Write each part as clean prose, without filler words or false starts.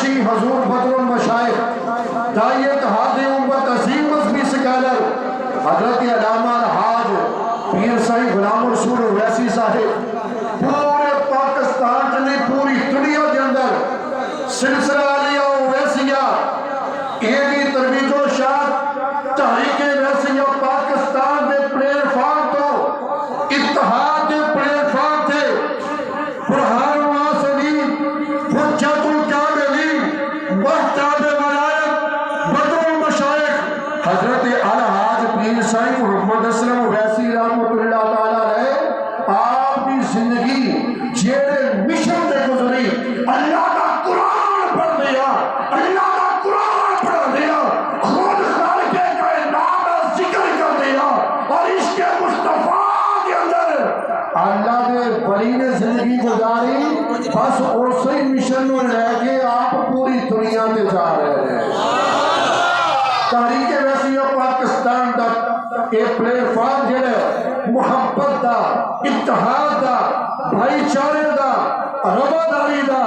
جانشی حضور بدر المشائخ دائی اتحاد امت عظیم مذہبی سکالر حضرت علامہ الحاج پیر سائی غلام رسول اویسی صاحب پورے پاکستان جنی پوری دنیا کے اندر سلسلہ علیہ اویسیہ ایدی ترویج و شاد تحریک اویسیہ پاکستان دے پلیٹ فارم تو اتحاد دے پلیٹ فارم تھے برہان الناصرین حجت الکاملین وحدت ولایت بدر المشائخ حضرت الحاج پیر سائی محمد اسلم اویسی رحمۃ اللہ تعالیٰ علیہ آپ کی زندگی جیڑے مشن دے گزری اللہ کا قرآن پڑھ دیا اللہ کا قرآن پڑھ دیا خود خالق کائنات کا ذکر کر دیا اور اس کے مصطفیٰ کے اندر اللہ نے بڑی نے زندگی گزاری بس اسی مشن میں لے کے آپ پوری دنیا میں جا رہے ہیں تحریک اویسیہ پاکستان دا ایک پلیٹ فارم جڑا محبت دا اتحاد دا بھائی چارے دا رواداری دا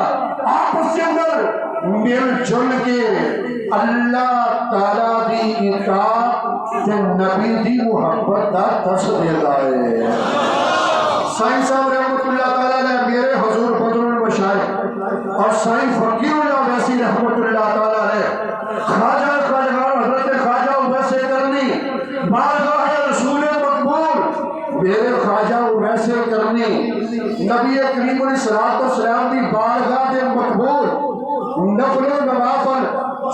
آپس کے اندر مل جل کے اللہ تعالیٰ دی اطاعت تے نبی دی محبت دا درس دیتا ہے سائیں صاحب رحمۃ اللہ تعالیٰ نے میرے حضور بدر المشائخ اور سائیں فقیر اللہ اویسی رحمۃ اللہ تعالیٰ نے خواجہ حضرت خواجہ اویسی کرنی بارگاہ رسول مقبول میرے خواجہ اویسی کرنی نبی کریم علیہ الصلوۃ والسلام دی بارگاہ دے مقبول نفل و نوافل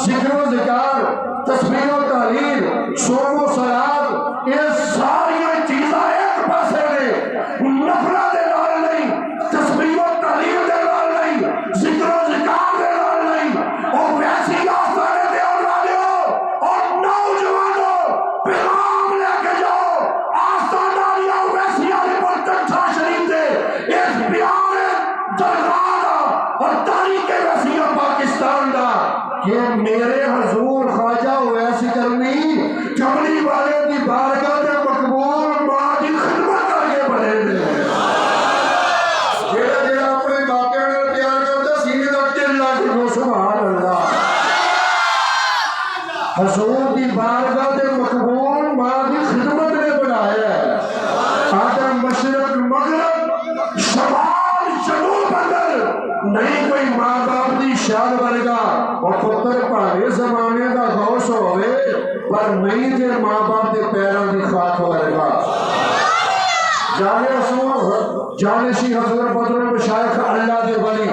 ذکر و ذکر تسبیح و تحلیل صوم و صلاۃ یہ ساری چیزاں ایک پاسے نے نفل دے نال نہیں تسبیح و تحلیل دے نال نہیں ذکر و ذکر دے نال نہیں اور ویسی آسانے دے اور والوں اور نوجوانوں پیغام لے کے جاؤ آسانیاں ویسی علی پر تنٹھا شریف دے اس بیان درگاہ دا اور تاریخ ویسیہ پاکستان دا کہ میرے حضور خواجہ اویسی کرنی کملی والے دی بارگاہ دے مقبول ماں دی خدمت کر کے بڑھے نے جیڑا جیڑا اپنے باپے نے پیار کرتا سینے دا دل لا کے سبحان اللہ حضور دی بارگاہ دے مقبول ماں دی خدمت نے بڑھایا ہے آدم مشرق مغرب شمال جنوب اندر نہیں کوئی ماں باپ دی شان ورگا اور پتر پاوے زمانے دا غوث ہوئے پر نہیں دے ماں باپ دے پیروں دی خاک ورگا جانشی حضور بدر المشائخ اللہ دے ولی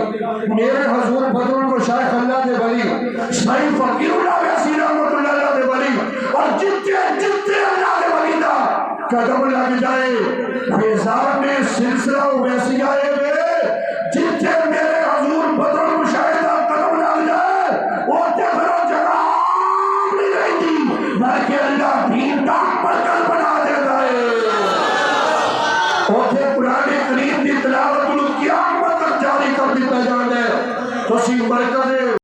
میرے حضور بدر المشائخ اللہ دے ولی سائیں فقیر اللہ اویسی رحمۃ اللہ دے ولی اور جتنے اللہ دے ولی دا قدم لگ جائے فیضان میں سلسلہ اویسیہ ہے جتنے میرے حضور بدر المشائخ دا قدم لگ جائے وہ دیکھنا جگہ نہیں رہتی بلکہ اللہ دین کا مرکز بنا دیتا ہے اوتھے قرآن کریم دی تلاوت قیامت تک جاری کر دیتا جانا ہے تو اسی مرکز